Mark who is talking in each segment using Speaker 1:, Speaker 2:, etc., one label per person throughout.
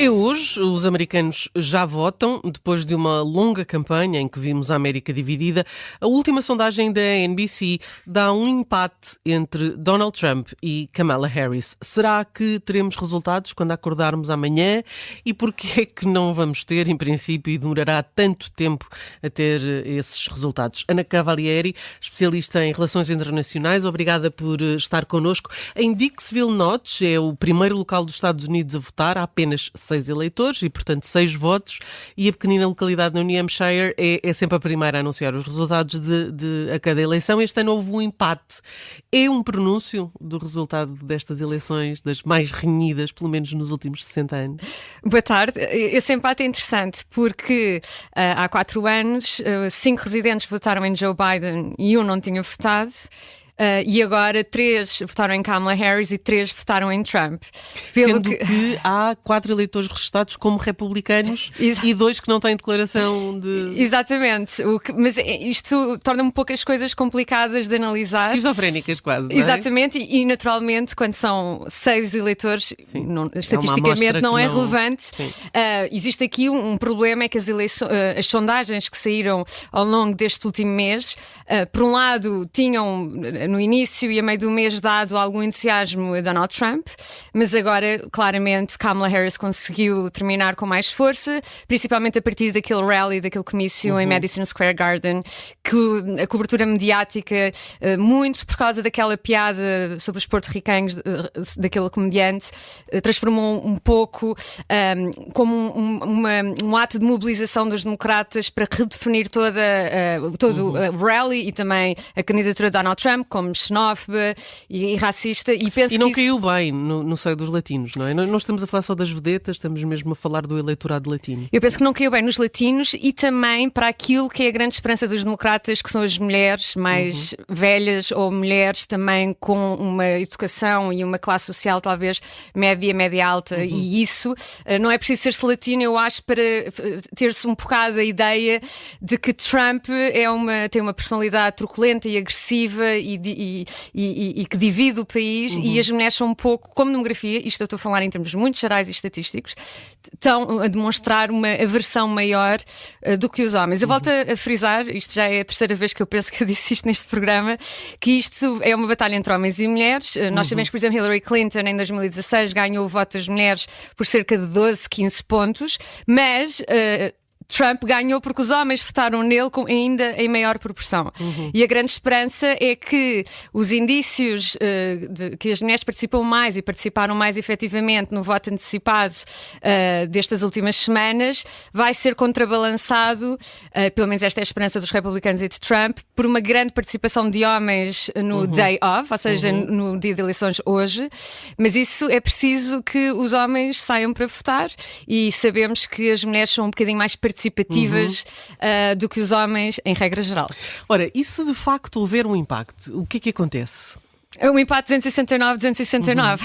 Speaker 1: É hoje, os americanos já votam, depois de uma longa campanha em que vimos a América dividida. A última sondagem da NBC dá um empate entre Donald Trump e Kamala Harris. Será que teremos resultados quando acordarmos amanhã? E porquê é que não vamos ter, em princípio, e demorará tanto tempo a ter esses resultados? Ana Cavalieri, especialista em relações internacionais, obrigada por estar connosco. Em Dixville Notch, é o primeiro local dos Estados Unidos a votar, há apenas 6 eleitores e, portanto, 6 votos, e a pequenina localidade no New Hampshire é sempre a primeira a anunciar os resultados a cada eleição. Este ano houve um empate. É um pronúncio do resultado destas eleições, das mais renhidas, pelo menos nos últimos 60 anos?
Speaker 2: Boa tarde. Esse empate é interessante porque há 4 anos 5 residentes votaram em Joe Biden e um não tinha votado. E agora 3 votaram em Kamala Harris e 3 votaram em Trump.
Speaker 1: Sendo que há 4 eleitores registados como republicanos e 2 que não têm declaração de...
Speaker 2: Exatamente. Mas isto torna um pouco as coisas complicadas de analisar.
Speaker 1: Esquizofrénicas quase, não é?
Speaker 2: Exatamente. E naturalmente, quando são 6 eleitores, estatisticamente não é relevante. Existe aqui um problema, é que as sondagens que saíram ao longo deste último mês, por um lado, tinham no início e a meio do mês dado algum entusiasmo a Donald Trump, mas agora claramente Kamala Harris conseguiu terminar com mais força, principalmente a partir daquele rally, daquele comício em Madison Square Garden, que a cobertura mediática, muito por causa daquela piada sobre os porto-ricanos daquele comediante, transformou um pouco como um ato de mobilização dos democratas para redefinir todo o rally e também a candidatura de Donald Trump como xenófoba e racista. E
Speaker 1: não caiu bem no seio dos latinos, não é? Não estamos a falar só das vedetas, estamos mesmo a falar do eleitorado latino.
Speaker 2: Eu penso que não caiu bem nos latinos e também para aquilo que é a grande esperança dos democratas, que são as mulheres mais velhas ou mulheres também com uma educação e uma classe social talvez média alta. E isso não é preciso ser-se latino, eu acho, para ter-se um bocado a ideia de que Trump tem uma personalidade truculenta e agressiva e que divide o país, e as mulheres são um pouco, como demografia, isto eu estou a falar em termos muito gerais e estatísticos, estão a demonstrar uma aversão maior do que os homens. Eu volto a frisar, isto já é a terceira vez que eu penso que eu disse isto neste programa, que isto é uma batalha entre homens e mulheres. Nós sabemos que, por exemplo, Hillary Clinton em 2016 ganhou o voto das mulheres por cerca de 12, 15 pontos, mas Trump ganhou porque os homens votaram nele ainda em maior proporção. E a grande esperança é que os indícios que as mulheres participam mais e participaram mais efetivamente no voto antecipado destas últimas semanas vai ser contrabalançado, pelo menos esta é a esperança dos republicanos e de Trump, por uma grande participação de homens no day off, ou seja, no dia de eleições hoje. Mas isso é preciso que os homens saiam para votar, e sabemos que as mulheres são um bocadinho mais participativas do que os homens, em regra geral.
Speaker 1: Ora, e se de facto houver um impacto, o que é que acontece?
Speaker 2: Um empate 269.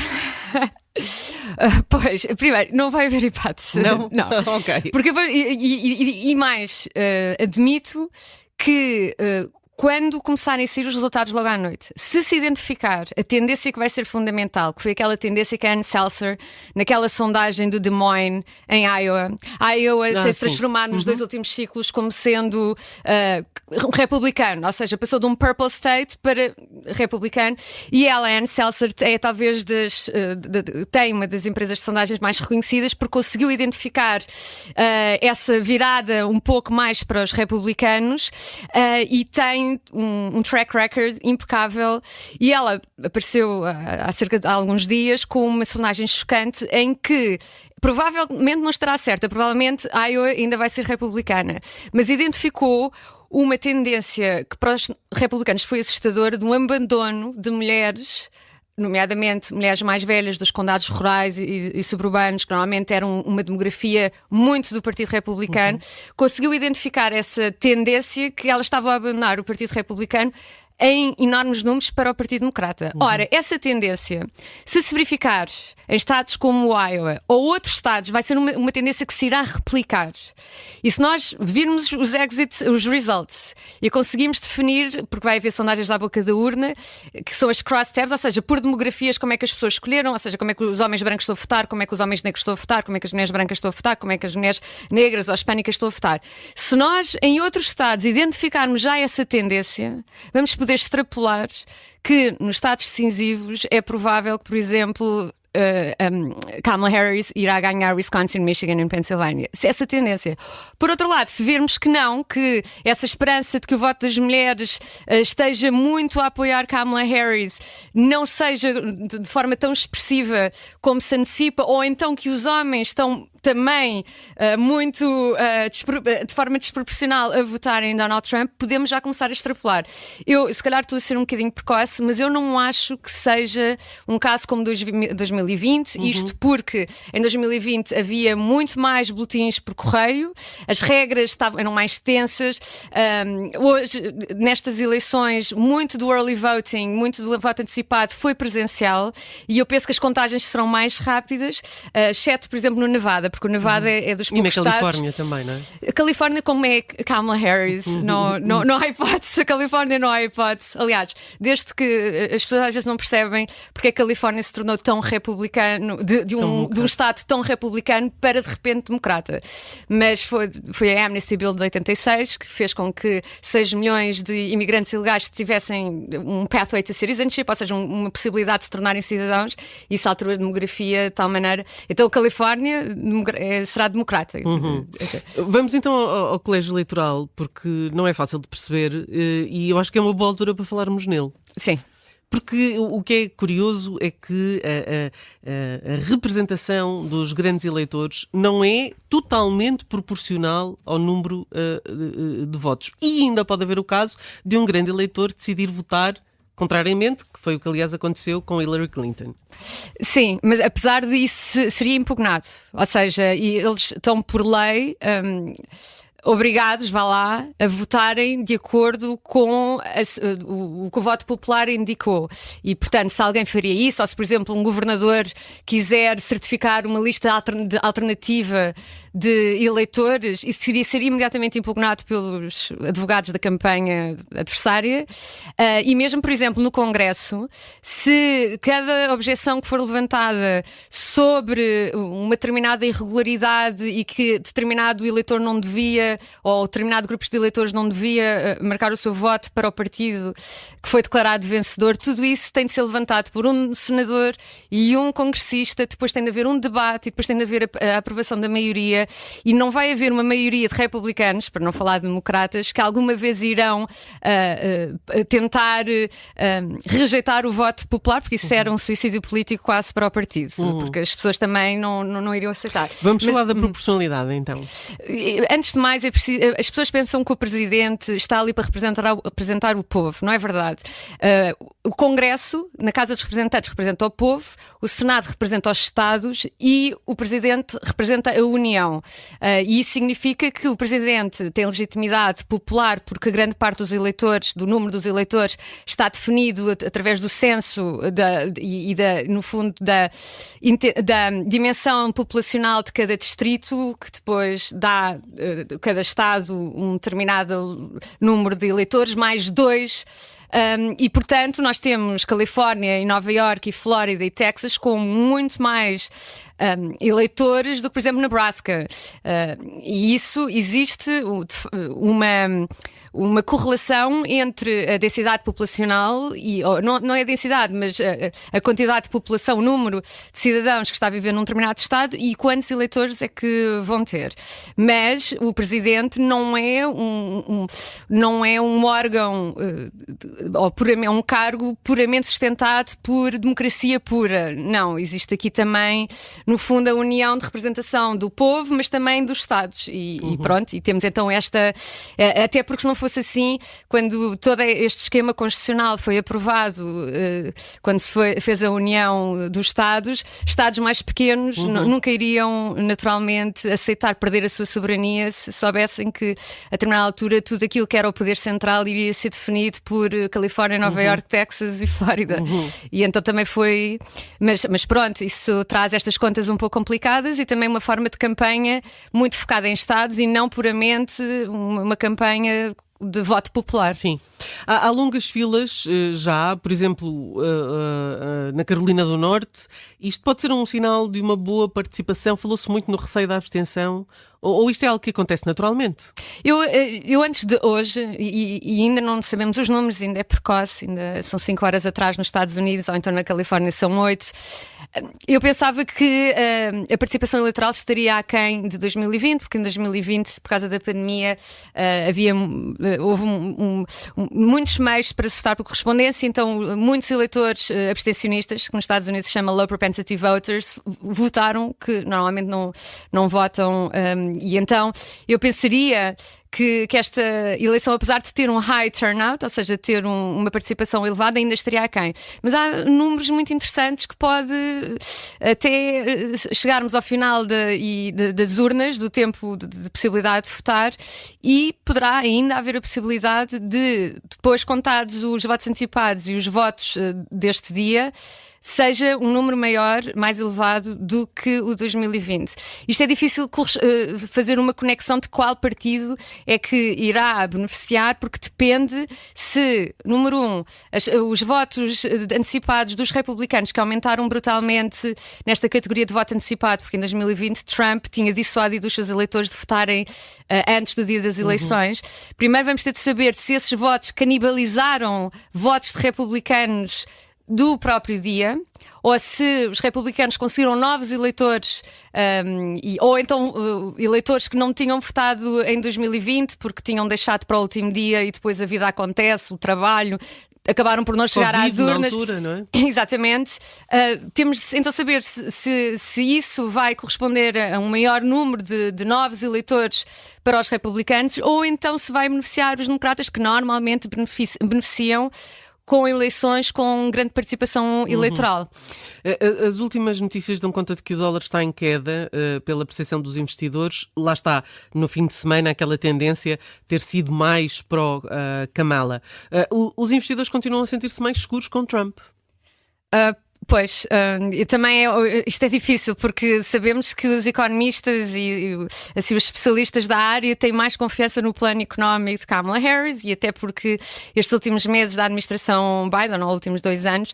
Speaker 2: Pois, primeiro, não vai haver empate.
Speaker 1: Não?
Speaker 2: Não.
Speaker 1: Ok.
Speaker 2: Porque admito que quando começarem a sair os resultados logo à noite, se identificar a tendência que vai ser fundamental, que foi aquela tendência que a Ann Seltzer, naquela sondagem do Des Moines, em Iowa tem-se transformado nos 2 últimos ciclos como sendo republicano, ou seja, passou de um purple state para republicano, e ela, Ann Seltzer, é talvez tem uma das empresas de sondagens mais reconhecidas porque conseguiu identificar essa virada um pouco mais para os republicanos, e tem um track record impecável, e ela apareceu há cerca de alguns dias com uma sondagem chocante em que provavelmente não estará certa, provavelmente Iowa ainda vai ser republicana, mas identificou uma tendência que para os republicanos foi assustadora, de um abandono de mulheres, nomeadamente mulheres mais velhas dos condados rurais e suburbanos, que normalmente eram uma demografia muito do Partido Republicano. Conseguiu identificar essa tendência, que elas estavam a abandonar o Partido Republicano em enormes números para o Partido Democrata. Ora, essa tendência, se verificar em estados como o Iowa ou outros estados, vai ser uma tendência que se irá replicar. E se nós virmos os results, e conseguimos definir, porque vai haver sondagens à boca da urna, que são as cross-tabs, ou seja, por demografias, como é que as pessoas escolheram, ou seja, como é que os homens brancos estão a votar, como é que os homens negros estão a votar, como é que as mulheres brancas estão a votar, como é que as mulheres negras ou hispânicas estão a votar. Se nós, em outros estados, identificarmos já essa tendência, vamos poder extrapolar que nos estados decisivos é provável que, por exemplo, Kamala Harris irá ganhar Wisconsin, Michigan e Pensilvânia. Se essa tendência. Por outro lado, se virmos que não, que essa esperança de que o voto das mulheres esteja muito a apoiar Kamala Harris não seja de forma tão expressiva como se antecipa, ou então que os homens estão também de forma desproporcional a votarem em Donald Trump, podemos já começar a extrapolar. Eu, se calhar, estou a ser um bocadinho precoce, mas eu não acho que seja um caso como 2020, isto porque em 2020 havia muito mais boletins por correio, as regras eram mais tensas, hoje, nestas eleições, muito do early voting, muito do voto antecipado foi presencial, e eu penso que as contagens serão mais rápidas, exceto, por exemplo, no Nevada, porque o Nevada é dos poucos estados.
Speaker 1: E na Califórnia também, não é?
Speaker 2: A Califórnia, como é Kamala Harris, não há hipótese. A Califórnia não há hipótese. Aliás, desde que as pessoas às vezes não percebem porque a Califórnia se tornou tão republicano, de um estado tão republicano para de repente democrata. Mas foi a Amnesty Bill de 86 que fez com que 6 milhões de imigrantes ilegais tivessem um pathway to citizenship, ou seja, uma possibilidade de se tornarem cidadãos, e isso alterou a demografia de tal maneira. Então a Califórnia será democrata.
Speaker 1: Vamos então ao colégio eleitoral, porque não é fácil de perceber, e eu acho que é uma boa altura para falarmos nele.
Speaker 2: Sim.
Speaker 1: Porque o que é curioso é que a representação dos grandes eleitores não é totalmente proporcional ao número de votos. E ainda pode haver o caso de um grande eleitor decidir votar contrariamente, que foi o que aliás aconteceu com Hillary Clinton.
Speaker 2: Sim, mas apesar disso seria impugnado. Ou seja, eles estão por lei obrigados, vá lá, a votarem de acordo com o que o voto popular indicou. E, portanto, se alguém faria isso, ou se, por exemplo, um governador quiser certificar uma lista alternativa de eleitores, isso seria imediatamente impugnado pelos advogados da campanha adversária. E mesmo, por exemplo, no Congresso, se cada objeção que for levantada sobre uma determinada irregularidade e que determinado eleitor não devia, ou determinado grupo de eleitores não devia marcar o seu voto para o partido que foi declarado vencedor, tudo isso tem de ser levantado por um senador e um congressista, depois tem de haver um debate e depois tem de haver a aprovação da maioria, e não vai haver uma maioria de republicanos, para não falar de democratas, que alguma vez irão tentar rejeitar o voto popular, porque isso era um suicídio político quase para o partido, porque as pessoas também não iriam aceitar.
Speaker 1: Vamos falar da proporcionalidade, então.
Speaker 2: Antes de mais, as pessoas pensam que o Presidente está ali para representar o povo. Não é verdade. O Congresso, na Casa dos Representantes, representa o povo, o Senado representa os Estados e o Presidente representa a União. E isso significa que o Presidente tem legitimidade popular porque grande parte dos eleitores, do número dos eleitores, está definido através do censo no fundo, da dimensão populacional de cada distrito, que depois dá cada Estado um determinado número de eleitores, mais 2. E, portanto, nós temos Califórnia e Nova Iorque e Flórida e Texas com muito mais eleitores do que, por exemplo, Nebraska. E isso existe uma correlação entre a densidade populacional não é a densidade, mas a quantidade de população, o número de cidadãos que está a viver num determinado estado e quantos eleitores é que vão ter. Mas o Presidente não é um órgão ou um cargo puramente sustentado por democracia pura. Não, existe aqui também, no fundo, a união de representação do povo, mas também dos Estados. E pronto, e temos então esta... Até porque se não fosse assim, quando todo este esquema constitucional foi aprovado, quando se fez a união dos Estados mais pequenos nunca iriam naturalmente aceitar perder a sua soberania se soubessem que a determinada altura tudo aquilo que era o poder central iria ser definido por Califórnia, Nova York, Texas e Flórida. E então também foi. Mas pronto, isso traz estas contas um pouco complicadas e também uma forma de campanha muito focada em estados e não puramente uma campanha de voto popular.
Speaker 1: Sim. Há longas filas já, por exemplo, na Carolina do Norte. Isto pode ser um sinal de uma boa participação? Falou-se muito no receio da abstenção. Ou isto é algo que acontece naturalmente?
Speaker 2: Eu antes de hoje, e ainda não sabemos os números, ainda é precoce, ainda são 5 horas atrás nos Estados Unidos, ou então na Califórnia são 8. Eu pensava que a participação eleitoral estaria aquém de 2020, porque em 2020, por causa da pandemia, houve muitos meios para votar por correspondência, então muitos eleitores abstencionistas, que nos Estados Unidos se chama low propensity voters, votaram, que normalmente não votam, e então eu pensaria que esta eleição, apesar de ter um high turnout, ou seja, ter uma participação elevada, ainda estaria aquém. Mas há números muito interessantes que pode até chegarmos ao final das urnas, do tempo de possibilidade de votar, e poderá ainda haver a possibilidade de, depois contados os votos antecipados e os votos deste dia, seja um número maior, mais elevado do que o 2020. Isto é difícil fazer uma conexão de qual partido é que irá beneficiar, porque depende se, número 1, os votos antecipados dos republicanos, que aumentaram brutalmente nesta categoria de voto antecipado, porque em 2020 Trump tinha dissuadido os seus eleitores de votarem antes do dia das eleições. Primeiro vamos ter de saber se esses votos canibalizaram votos de republicanos do próprio dia, ou se os republicanos conseguiram novos eleitores, ou então eleitores que não tinham votado em 2020 porque tinham deixado para o último dia e depois a vida acontece, o trabalho, acabaram por não chegar às urnas.
Speaker 1: Na altura, não é?
Speaker 2: Exatamente. Temos então saber se isso vai corresponder a um maior número de novos eleitores para os republicanos, ou então se vai beneficiar os democratas, que normalmente beneficiam com eleições com grande participação eleitoral.
Speaker 1: As últimas notícias dão conta de que o dólar está em queda pela percepção dos investidores. Lá está, no fim de semana, aquela tendência ter sido mais pró-Kamala. Os investidores continuam a sentir-se mais seguros com Trump?
Speaker 2: Pois, e também isto é difícil porque sabemos que os economistas e assim, os especialistas da área têm mais confiança no plano económico de Kamala Harris, e até porque estes últimos meses da administração Biden, ou últimos 2 anos,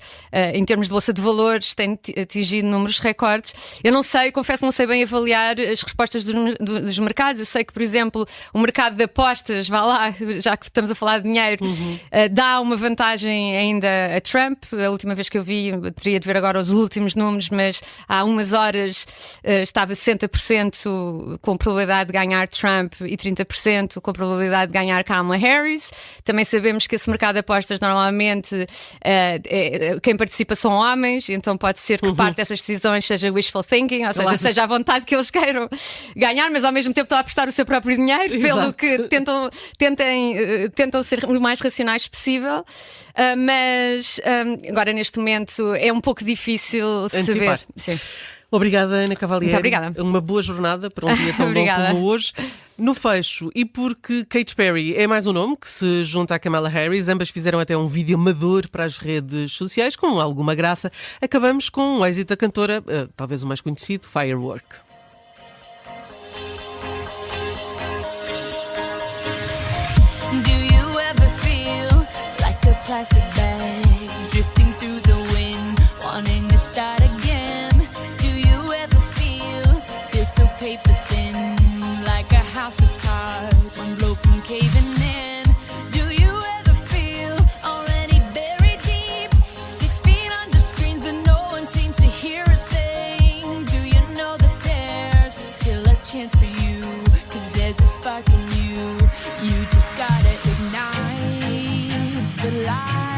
Speaker 2: em termos de bolsa de valores, têm atingido números recordes. Eu não sei, confesso, não sei bem avaliar as respostas dos mercados. Eu sei que, por exemplo, o mercado de apostas, vá lá, já que estamos a falar de dinheiro, dá uma vantagem ainda a Trump. A última vez que eu vi, teria de ver agora os últimos números, mas há umas horas estava 60% com probabilidade de ganhar Trump e 30% com probabilidade de ganhar Kamala Harris. Também sabemos que esse mercado de apostas normalmente quem participa são homens, então pode ser que parte dessas decisões seja wishful thinking, ou seja, seja a vontade que eles queiram ganhar, mas ao mesmo tempo estão a apostar o seu próprio dinheiro. Exato. Pelo que tentam ser o mais racionais possível, mas agora neste momento é um pouco difícil saber. Sim.
Speaker 1: Obrigada, Ana Cavalieri.
Speaker 2: Muito obrigada.
Speaker 1: Uma boa jornada para um dia tão bom como hoje. No fecho, e porque Katy Perry é mais um nome que se junta a Kamala Harris, ambas fizeram até um vídeo amador para as redes sociais, com alguma graça, acabamos com o êxito da cantora, talvez o mais conhecido, Firework.
Speaker 3: Do you ever feel like a plastic bag drifting through the wind, wanting to start again? Do you ever feel so paper thin, like a house of cards, one blow from caving in? Do you ever feel already buried deep, 6 feet under screens, but no one seems to hear a thing? Do you know that there's still a chance for you, 'cause there's a spark in you, you just gotta ignite the light.